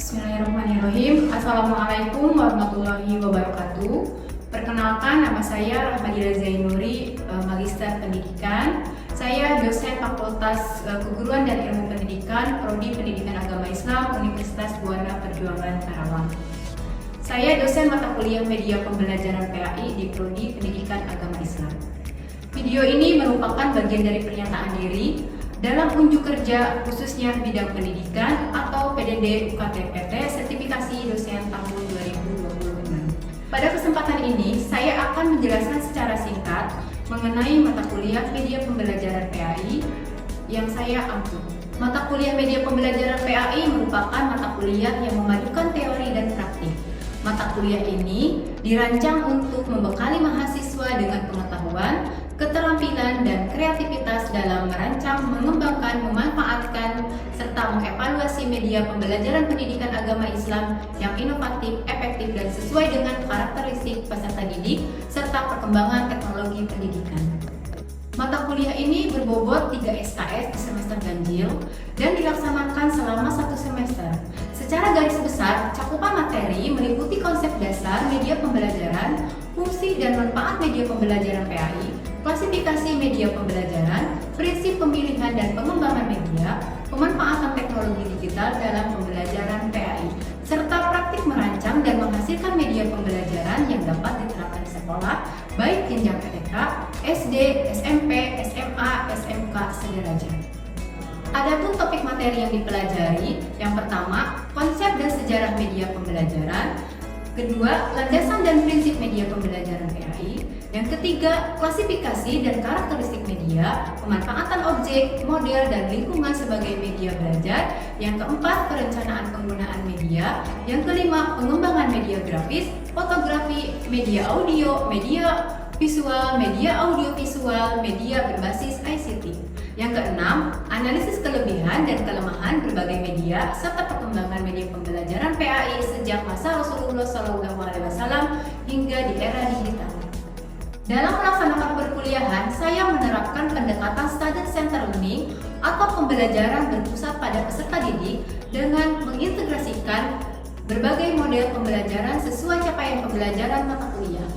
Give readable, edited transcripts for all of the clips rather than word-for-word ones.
Bismillahirrahmanirrahim. Assalamualaikum warahmatullahi wabarakatuh. Perkenalkan, nama saya Rahmadila Zainuri, Magister Pendidikan. Saya dosen Fakultas Keguruan dan Ilmu Pendidikan, Prodi Pendidikan Agama Islam, Universitas Buana Perjuangan Karawang. Saya dosen mata kuliah Media Pembelajaran PAI di Prodi Pendidikan Agama Islam. Video ini merupakan bagian dari pernyataan diri dalam unjuk kerja khususnya bidang pendidikan atau PDD UKT-PT Sertifikasi Dosen tahun 2026. Pada kesempatan ini, saya akan menjelaskan secara singkat mengenai mata kuliah Media Pembelajaran PAI yang saya ampu. Mata kuliah Media Pembelajaran PAI merupakan mata kuliah yang memadukan teori dan praktik. Mata kuliah ini dirancang untuk membekali mahasiswa dengan pengetahuan, keterampilan, dan kreativitas dalam merancang, mengembangkan, memanfaatkan, serta mengevaluasi media pembelajaran pendidikan agama Islam yang inovatif, efektif, dan sesuai dengan karakteristik peserta didik serta perkembangan teknologi pendidikan. Mata kuliah ini berbobot 3 SKS di semester ganjil dan dilaksanakan selama 1 semester. Secara garis besar, cakupan materi meliputi konsep dasar media pembelajaran, fungsi dan manfaat media pembelajaran PAI, klasifikasi media pembelajaran, prinsip pemilihan dan pengembangan media, pemanfaatan teknologi digital dalam pembelajaran PAI, serta praktik merancang dan menghasilkan media pembelajaran yang dapat diterapkan di sekolah, baik jenjang TK, SD, SMP, SMA, SMK, sederajat. Adapun topik materi yang dipelajari, yang pertama, konsep dan sejarah media pembelajaran, kedua, landasan dan prinsip media pembelajaran PAI, yang ketiga, klasifikasi dan karakteristik media, pemanfaatan objek, model, dan lingkungan sebagai media belajar, yang keempat, perencanaan penggunaan media, yang kelima, pengembangan media grafis, fotografi, media audio, media visual, media audiovisual, media berbasis ICT. Yang keenam, analisis kelebihan dan kelemahan berbagai media serta perkembangan media pembelajaran PAI sejak masa Rasulullah SAW hingga di era digital. Dalam melaksanakan perkuliahan, saya menerapkan pendekatan student center learning atau pembelajaran berpusat pada peserta didik dengan mengintegrasikan berbagai model pembelajaran sesuai capaian pembelajaran mata kuliah.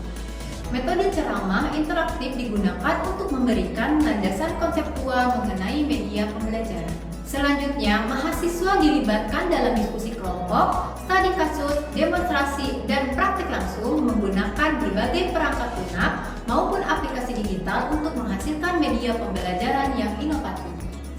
Metode ceramah interaktif digunakan untuk memberikan landasan konseptual mengenai media pembelajaran. Selanjutnya, mahasiswa dilibatkan dalam diskusi kelompok, studi kasus, demonstrasi, dan praktik langsung menggunakan berbagai perangkat lunak maupun aplikasi digital untuk menghasilkan media pembelajaran yang inovatif.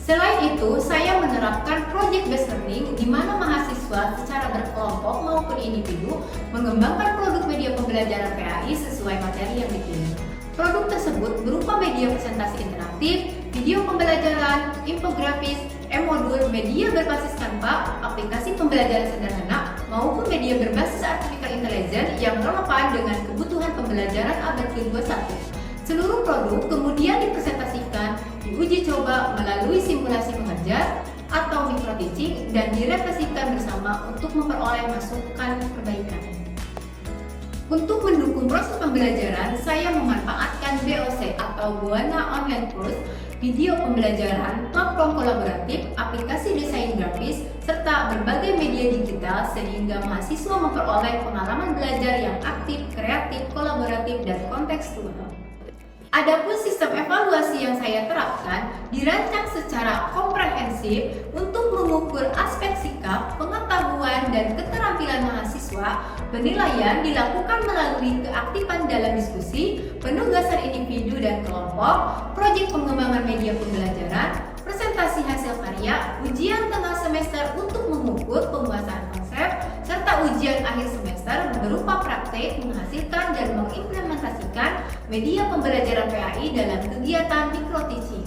Selain itu, saya menerapkan project-based learning di mana mahasiswa secara berkelompok maupun individu mengembangkan produk media pembelajaran PAI sesuai materi yang dipilih. Produk tersebut berupa media presentasi interaktif, video pembelajaran, infografis, e-modul, media berbasis Canva, aplikasi pembelajaran sederhana, maupun media berbasis artificial intelligence yang relevan dengan kebutuhan pembelajaran abad ke-21. Seluruh produk kemudian dipresentasikan, diuji coba melalui simulasi mengajar atau micro teaching dan direfleksikan bersama untuk memperoleh masukan perbaikan. Untuk mendukung proses pembelajaran, saya memanfaatkan BOC atau Buana Online Course, video pembelajaran, platform kolaboratif, aplikasi desain grafis, serta berbagai media digital sehingga mahasiswa memperoleh pengalaman belajar yang aktif, kreatif, kolaboratif, dan kontekstual. Adapun sistem evaluasi yang saya terapkan dirancang secara komprehensif untuk mengukur aspek sikap, pengetahuan, dan keterampilan mahasiswa. Penilaian dilakukan melalui keaktifan dalam diskusi, penugasan individu dan kelompok, proyek pengembangan media pembelajaran, presentasi hasil karya, ujian tengah semester untuk mengukur penguasaan konsep, serta ujian akhir semester berupa praktek menghasilkan dan mengimplementasikan media pembelajaran PAI dalam kegiatan micro teaching.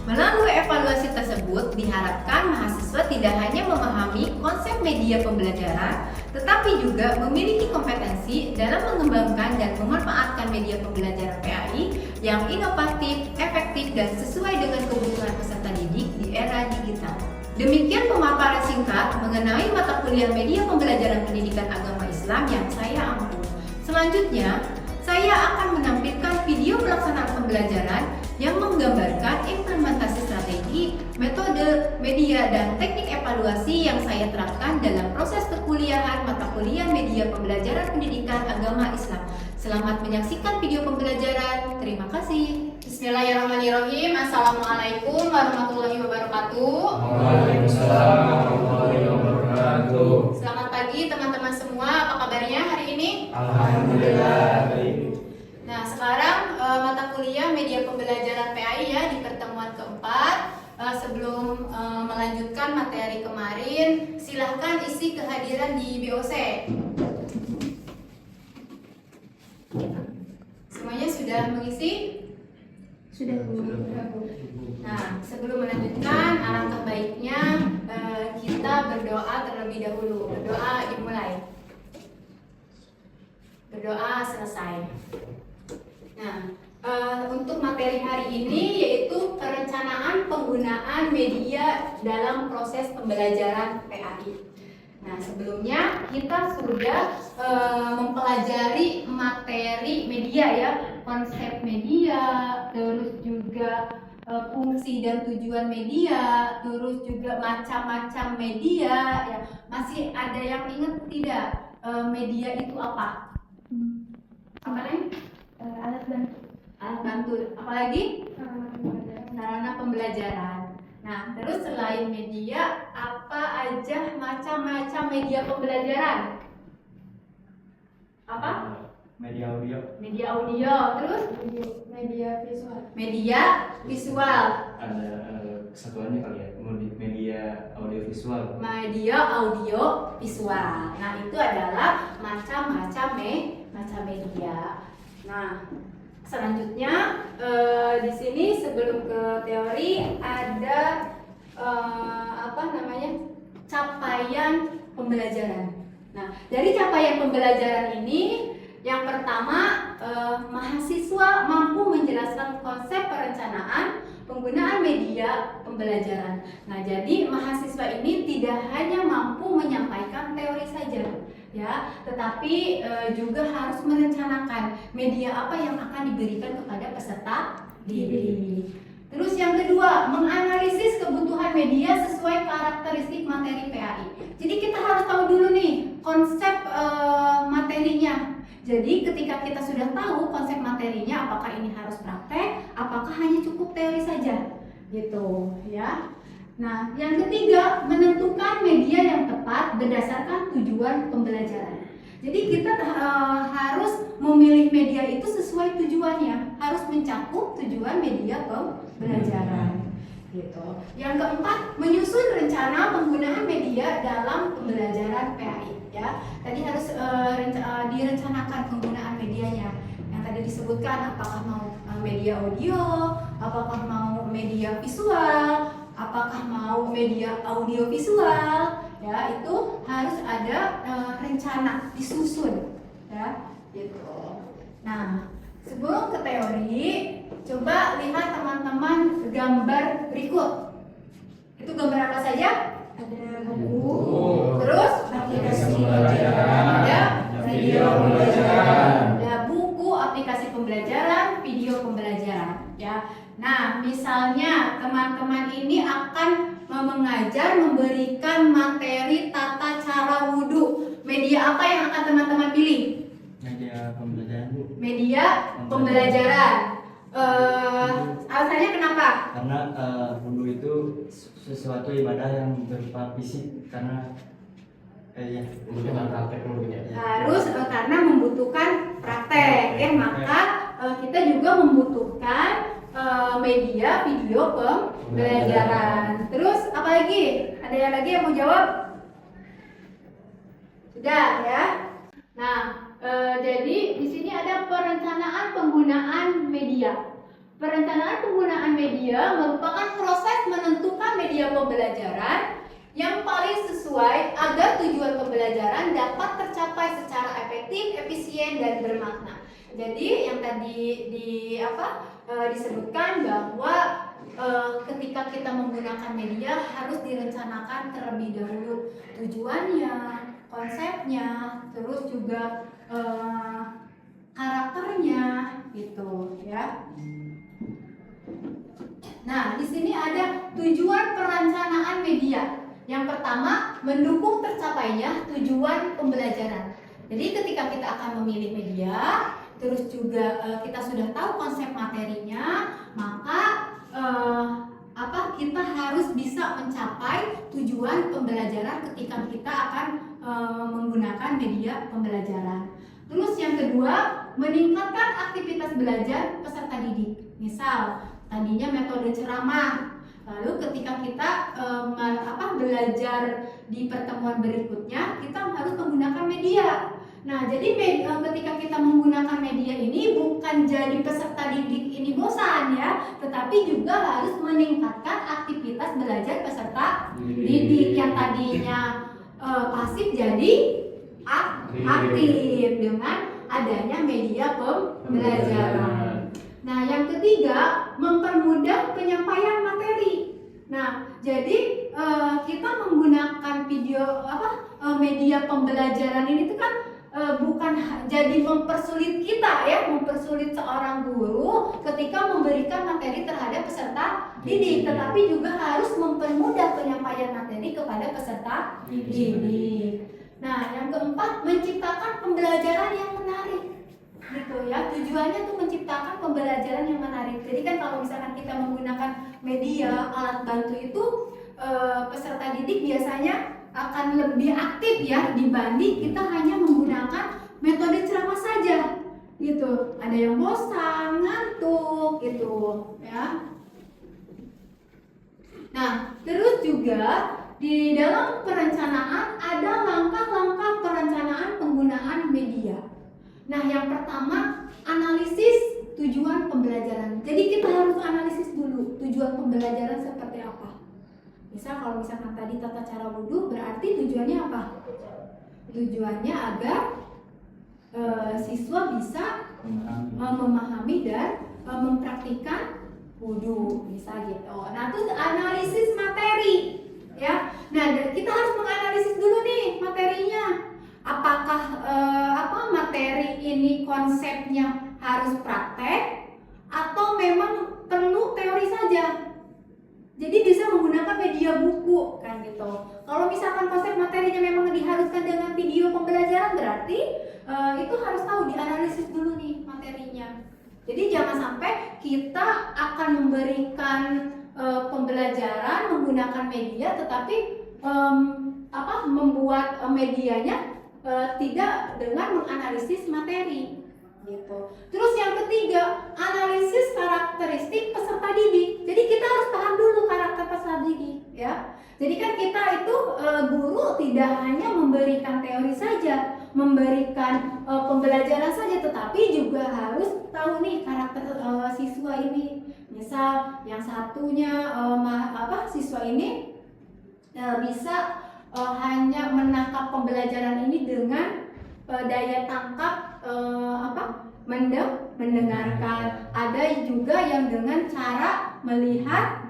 Melalui evaluasi tersebut, diharapkan mahasiswa tidak hanya memahami konsep media pembelajaran, tetapi juga memiliki kompetensi dalam mengembangkan dan memanfaatkan media pembelajaran PAI yang inovatif, efektif, dan sesuai dengan kebutuhan peserta didik di era digital. Demikian pemaparan singkat mengenai mata kuliah media pembelajaran pendidikan agama Islam yang saya ampu. Selanjutnya, saya akan menampilkan video pelaksanaan pembelajaran yang menggambarkan implementasi strategi strategi, metode, media, dan teknik evaluasi yang saya terapkan dalam proses perkuliahan mata kuliah media pembelajaran pendidikan agama Islam. Selamat menyaksikan video pembelajaran. Terima kasih. Bismillahirrahmanirrahim. Assalamualaikum warahmatullahi wabarakatuh. Waalaikumsalam warahmatullahi wabarakatuh. Selamat pagi teman-teman semua. Apa kabarnya hari ini? Alhamdulillah baik. Nah, sekarang mata kuliah media pembelajaran PAI ya di pertemuan keempat. Sebelum melanjutkan materi kemarin, silahkan isi kehadiran di BOC. Semuanya sudah mengisi? Sudah, Bu. Nah, sebelum melanjutkan, alangkah baiknya kita berdoa terlebih dahulu. Berdoa dimulai. Berdoa selesai. Nah, untuk materi hari ini yaitu perencanaan penggunaan media dalam proses pembelajaran PAI. Nah, sebelumnya kita sudah mempelajari materi media ya, konsep media, terus juga fungsi dan tujuan media, terus juga macam-macam media ya. Masih ada yang ingat tidak media itu apa? Apa lain? Alat bantu. Alat bantu. Apalagi? Sarana pembelajaran. Nah, terus selain media, apa aja macam-macam media pembelajaran? Apa? Media audio. Media audio, terus Media visual. media visual. Ada kesatuannya kali ya. Media audio visual. Media audio visual. Nah, itu adalah macam-macam media. Nah, selanjutnya di sini sebelum ke teori ada capaian pembelajaran. Nah, dari capaian pembelajaran ini yang pertama, mahasiswa mampu menjelaskan konsep perencanaan penggunaan media pembelajaran. Nah, jadi mahasiswa ini tidak hanya mampu menyampaikan teori saja, ya, tetapi juga harus merencanakan media apa yang akan diberikan kepada peserta didik. Terus yang kedua, menganalisis kebutuhan media sesuai karakteristik materi PAI. Jadi kita harus tahu dulu nih konsep materinya. Jadi ketika kita sudah tahu konsep materinya, apakah ini harus praktek, apakah hanya cukup teori saja, gitu ya. Nah, yang ketiga, menentukan media yang tepat berdasarkan tujuan pembelajaran. Jadi kita harus memilih media itu sesuai tujuannya, harus mencakup tujuan media pembelajaran, gitu. Yang keempat, menyusun rencana penggunaan media dalam pembelajaran PAI. Ya, tadi harus direncanakan penggunaan medianya. Yang tadi disebutkan, apakah mau media audio, apakah mau media visual, apakah mau media audio visual, ya itu harus ada rencana disusun, ya gitu. Nah, sebelum ke teori, coba lihat teman-teman gambar berikut. Itu gambar apa saja? Ada buku, terus aplikasi pembelajaran, ada video pembelajaran, ada buku, aplikasi pembelajaran, video pembelajaran, ya. Nah, misalnya teman-teman ini akan mengajar, memberikan materi tata cara wudhu. Media apa yang akan teman-teman pilih? Media pembelajaran. Media pembelajaran. Alasannya kenapa? Karena wudhu itu sesuatu ibadah yang berupa fisik, karena membutuhkan praktek mungkin ya. Harus karena membutuhkan praktek, ya maka kita juga membutuhkan media video pembelajaran. Terus apa lagi? Ada yang lagi yang mau jawab? Sudah ya. Nah, jadi di sini ada perencanaan penggunaan media. Perencanaan penggunaan media merupakan proses menentukan media pembelajaran yang paling sesuai agar tujuan pembelajaran dapat tercapai secara efektif, efisien, dan bermakna. Jadi yang tadi disebutkan bahwa ketika kita menggunakan media harus direncanakan terlebih dahulu tujuannya, konsepnya, terus juga karakternya, gitu ya. Nah, di sini ada tujuan perencanaan media. Yang pertama, mendukung tercapainya tujuan pembelajaran. Jadi ketika kita akan memilih media, terus juga kita sudah tahu konsep materinya, maka kita harus bisa mencapai tujuan pembelajaran ketika kita akan menggunakan media pembelajaran. Terus yang kedua, meningkatkan aktivitas belajar peserta didik. Misal, tadinya metode ceramah. Lalu ketika kita belajar di pertemuan berikutnya, kita harus menggunakan media. Nah, jadi ketika kita menggunakan media ini bukan jadi peserta didik ini bosan ya, tetapi juga harus meningkatkan aktivitas belajar peserta didik yang tadinya pasif jadi aktif dengan adanya media pembelajaran. Nah, yang ketiga, mempermudah penyampaian materi. Nah, jadi kita menggunakan media pembelajaran ini tuh kan bukan jadi mempersulit kita ya, mempersulit seorang guru ketika memberikan materi terhadap peserta didik, tetapi juga harus mempermudah penyampaian materi kepada peserta didik. Nah, yang keempat, menciptakan pembelajaran yang menarik. Gitu ya, tujuannya tuh menciptakan pembelajaran yang menarik. Jadi kan kalau misalkan kita menggunakan media alat bantu itu peserta didik biasanya akan lebih aktif ya dibanding kita hanya menggunakan metode ceramah saja gitu. Ada yang bosan, ngantuk gitu ya. Nah, terus juga di dalam perencanaan ada langkah-langkah perencanaan penggunaan media. Nah, yang pertama, analisis tujuan pembelajaran. Jadi kita harus analisis dulu tujuan pembelajaran seperti apa. Misal kalau misalkan tadi tata cara wudhu, berarti tujuannya apa? Tujuannya agar siswa bisa memahami dan mempraktikkan wudhu, misal gitu. Nah, terus analisis materi, ya. Nah, kita harus menganalisis dulu nih materinya. Apakah materi ini konsepnya harus praktek atau memang perlu teori saja? Jadi bisa menggunakan media buku kan gitu. Kalau misalkan konsep materinya memang diharuskan dengan video pembelajaran, berarti itu harus tahu dianalisis dulu nih materinya. Jadi jangan sampai kita akan memberikan pembelajaran menggunakan media, tetapi membuat medianya tidak dengan menganalisis materi. Gitu. Terus yang ketiga, analisis karakteristik peserta didik. Jadi kita harus paham dulu karakter peserta didik, ya. Jadi kan kita itu guru tidak hanya memberikan teori saja, memberikan pembelajaran saja, tetapi juga harus tahu nih karakter siswa ini. Misal yang satunya siswa ini bisa hanya menangkap pembelajaran ini dengan daya tangkap mendengarkan. Ada juga yang dengan cara melihat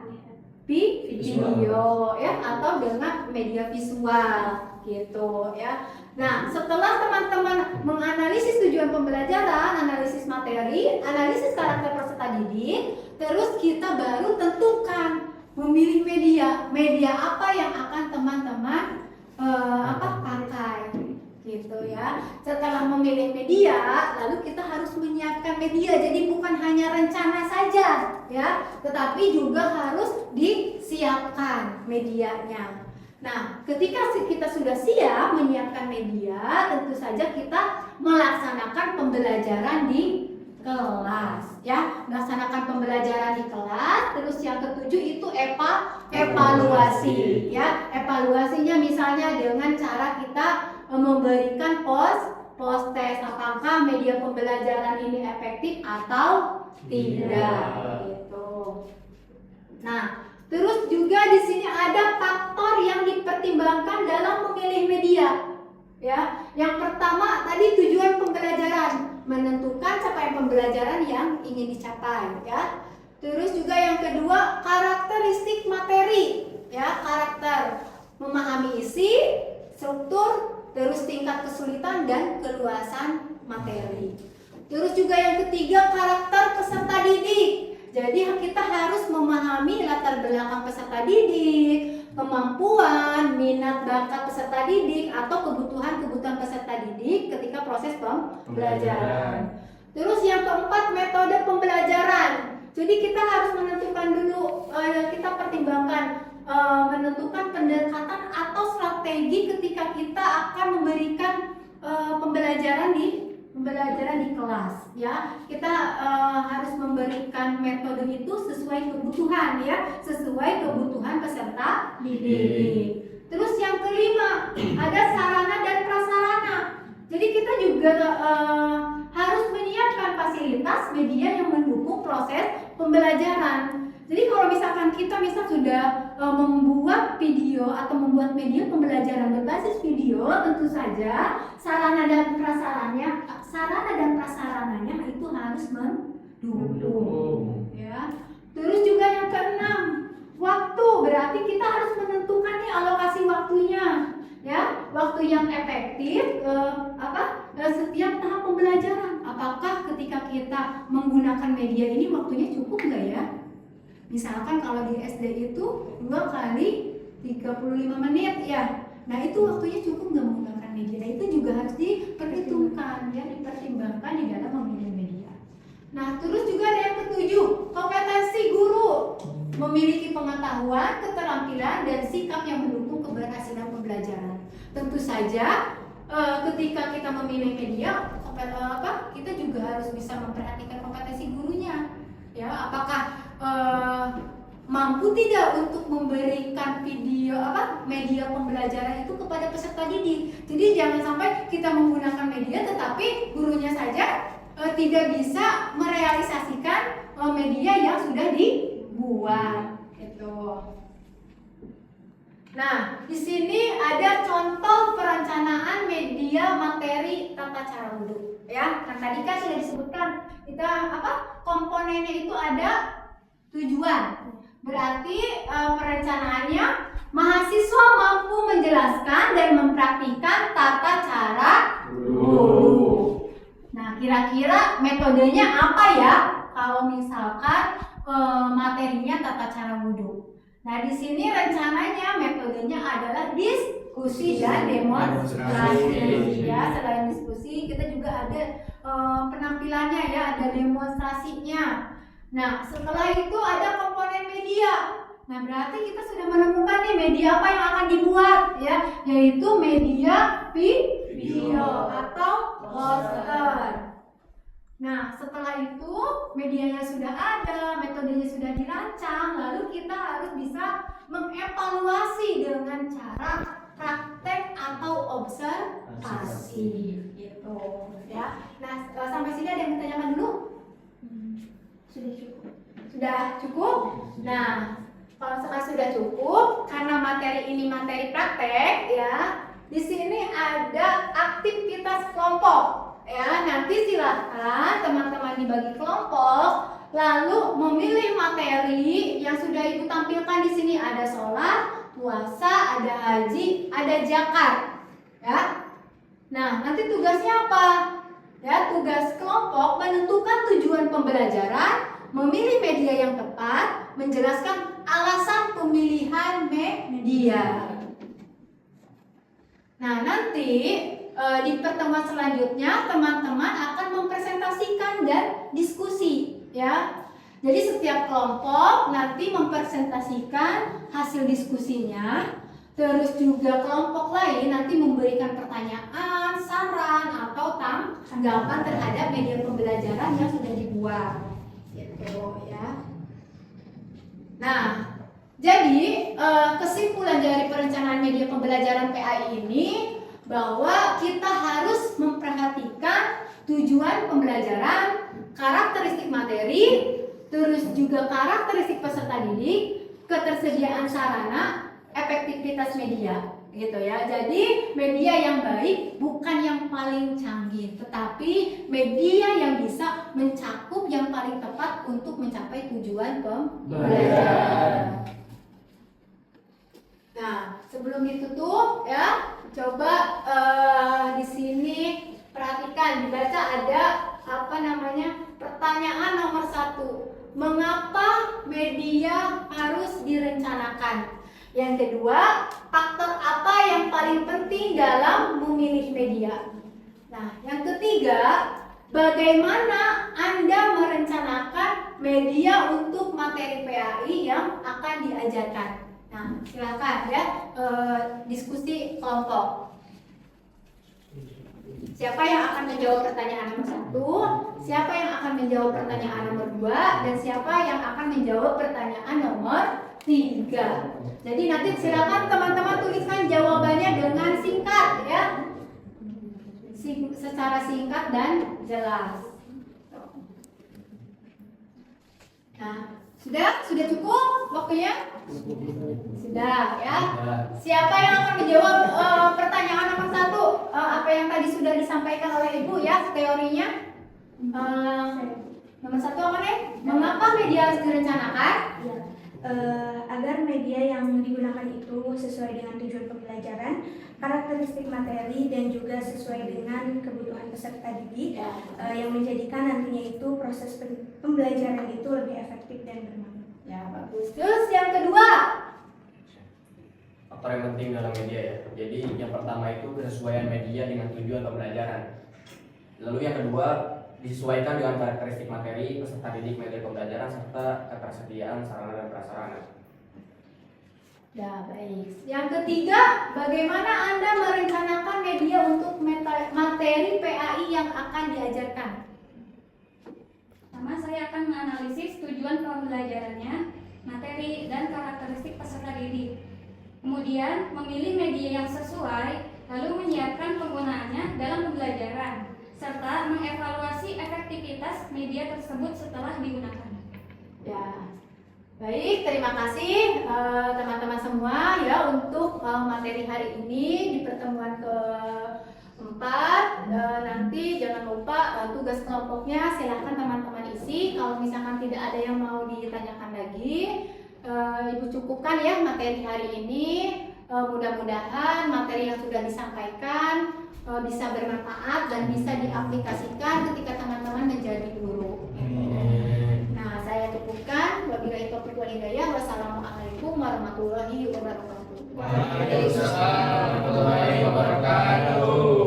video ya, atau dengan media visual gitu ya. Nah, setelah teman-teman menganalisis tujuan pembelajaran, analisis materi, analisis karakter peserta didik, terus kita baru tentukan memilih media apa yang akan teman-teman pakai gitu ya. Setelah memilih media, lalu kita harus menyiapkan media. Jadi bukan hanya rencana saja ya, tetapi juga harus disiapkan medianya. Nah, ketika kita sudah siap menyiapkan media, tentu saja kita melaksanakan pembelajaran di kelas ya, melaksanakan pembelajaran di kelas. Terus yang ketujuh itu evaluasi ya. Evaluasinya misalnya dengan cara kita memberikan post test, apakah media pembelajaran ini efektif atau tidak gitu. Nah, terus juga di sini ada faktor yang dipertimbangkan dalam memilih media. Ya, yang pertama tadi tujuan pembelajaran, menentukan capaian pembelajaran yang ingin dicapai. Ya, terus juga yang kedua karakteristik materi. Ya, karakter memahami isi, struktur, terus tingkat kesulitan dan keluasan materi. Terus juga yang ketiga karakter peserta didik. Jadi kita harus memahami latar belakang peserta didik, kemampuan, minat bakat peserta didik, atau kebutuhan-kebutuhan peserta didik ketika proses pembelajaran. Terus yang keempat, metode pembelajaran. Jadi kita harus menentukan dulu, kita pertimbangkan menentukan pendekatan atau strategi ketika kita akan memberikan pembelajaran di kelas, ya. Kita harus memberikan metode itu sesuai kebutuhan, ya, sesuai kebutuhan peserta didik. Terus yang kelima, ada sarana dan prasarana. Jadi kita juga harus menyiapkan fasilitas media yang mendukung proses pembelajaran. Jadi kalau misalkan kita sudah membuat video atau membuat media pembelajaran berbasis video, tentu saja sarana dan prasarananya itu harus mendukung, ya. Terus juga yang keenam, waktu. Berarti kita harus menentukan nih alokasi waktunya, ya, waktu yang efektif setiap tahap pembelajaran. Apakah ketika kita menggunakan media ini waktunya cukup nggak, ya? Misalkan kalau di SD itu 2 kali 35 menit, ya. Nah, itu waktunya cukup nggak menggunakan media? Nah, itu juga harus diperhitungkan, ya, dipertimbangkan di dalam memilih media. Nah, terus juga ada yang ketujuh, kompetensi guru. Memiliki pengetahuan, keterampilan, dan sikap yang mendukung keberhasilan pembelajaran. Tentu saja ketika kita memilih media, kita juga harus bisa memperhatikan kompetensi gurunya, ya. Apakah mampu tidak untuk memberikan media pembelajaran itu kepada peserta didik. Jadi jangan sampai kita menggunakan media tetapi gurunya saja tidak bisa merealisasikan media yang sudah dibuat, gitu. Nah, di sini ada contoh perencanaan media materi tata cara wudhu, ya. Kan tadi kan sudah disebutkan kita komponennya itu ada tujuan. Berarti perencanaannya mahasiswa mampu menjelaskan dan mempraktikkan tata cara wudhu. Nah, kira-kira metodenya apa, ya? Kalau misalkan materinya tata cara wudhu. Nah, di sini rencananya metodenya adalah diskusi dan demonstrasi, ya. Selain diskusi, kita juga ada penampilannya, ya, ada demonstrasinya. Nah, setelah itu ada komponen media. Nah, berarti kita sudah menemukan nih media apa yang akan dibuat, ya, yaitu media video atau poster. Nah, setelah itu medianya sudah ada, metodenya sudah dirancang, lalu kita harus bisa mengevaluasi dengan cara praktek atau observasi, gitu, ya. Nah, sampai sini ada yang ditanyakan dulu? Sudah cukup? Nah, kalau sekarang sudah cukup, karena materi ini materi praktek, ya, di sini ada aktivitas kelompok, ya. Nanti silakan teman-teman dibagi kelompok, lalu memilih materi yang sudah Ibu tampilkan di sini. Ada sholat, puasa, ada haji, ada zakat, ya. Nah, nanti tugasnya apa? Ya, tugas kelompok menentukan tujuan pembelajaran, memilih media yang tepat, menjelaskan alasan pemilihan media. Nah, nanti di pertemuan selanjutnya teman-teman akan mempresentasikan dan diskusi, ya. Jadi setiap kelompok nanti mempresentasikan hasil diskusinya. Terus juga kelompok lain nanti memberikan pertanyaan, saran, atau tanggapan terhadap media pembelajaran yang sudah dibuat, gitu, ya. Nah, jadi kesimpulan dari perencanaan media pembelajaran PAI ini bahwa kita harus memperhatikan tujuan pembelajaran, karakteristik materi, terus juga karakteristik peserta didik, ketersediaan sarana, efektivitas media, gitu, ya. Jadi media yang baik bukan yang paling canggih, tetapi media yang bisa mencakup yang paling tepat untuk mencapai tujuan pembelajaran. Nah, sebelum ditutup, ya, coba di sini perhatikan. Silakan dibaca, ada pertanyaan nomor 1. Mengapa media harus direncanakan? Yang kedua, faktor apa yang paling penting dalam memilih media? Nah, yang ketiga, bagaimana Anda merencanakan media untuk materi PAI yang akan diajarkan? Nah, silakan ya, diskusi kelompok. Siapa yang akan menjawab pertanyaan nomor 1? Siapa yang akan menjawab pertanyaan nomor 2? Dan siapa yang akan menjawab pertanyaan nomor 3? Jadi nanti silakan teman-teman tuliskan jawabannya dengan singkat ya. Secara singkat dan jelas. Nah, sudah cukup waktunya? Sudah ya. Siapa yang akan menjawab pertanyaan nomor 1? Apa yang tadi sudah disampaikan oleh Ibu ya teorinya? Nomor 1 apa nih? Mengapa media harus direncanakan? Ya, agar media yang digunakan itu sesuai dengan tujuan pembelajaran, karakteristik materi, dan juga sesuai dengan kebutuhan peserta didik, yang menjadikan nantinya itu proses pembelajaran itu lebih efektif dan bermanfaat. Ya, bagus. Terus yang kedua? Faktor yang penting dalam media ya. Jadi yang pertama itu kesesuaian media dengan tujuan pembelajaran. Lalu yang kedua, disesuaikan dengan karakteristik materi peserta didik metode pembelajaran serta ketersediaan sarana dan prasarana. Ya, baik. Yang ketiga, bagaimana Anda merencanakan media untuk materi PAI yang akan diajarkan? Pertama, saya akan menganalisis tujuan pembelajarannya, materi, dan karakteristik peserta didik. Kemudian, memilih media yang sesuai, lalu menyiapkan penggunaannya dalam pembelajaran, serta mengevaluasi efektivitas media tersebut setelah digunakan. Ya, baik. Terima kasih teman-teman semua ya untuk materi hari ini di pertemuan keempat. Nanti jangan lupa tugas kelompoknya silahkan teman-teman isi. Kalau misalkan tidak ada yang mau ditanyakan lagi, Ibu cukupkan ya materi hari ini. Mudah-mudahan materi yang sudah disampaikan bisa bermanfaat dan bisa diaplikasikan ketika teman-teman menjadi guru. Nah, saya cukupkan. Wabillahi taufiq wal hidayah. Wassalamualaikum warahmatullahi wabarakatuh. Waalaikumsalam warahmatullahi wabarakatuh.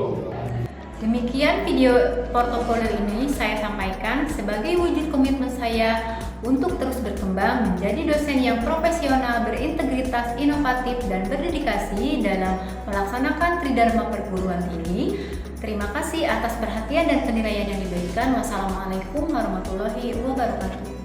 Demikian video portofolio ini saya sampaikan sebagai wujud komitmen saya untuk terus berkembang menjadi dosen yang profesional, berintegritas, inovatif, dan berdedikasi dalam melaksanakan tridharma perguruan tinggi. Terima kasih atas perhatian dan penilaian yang diberikan. Wassalamualaikum warahmatullahi wabarakatuh.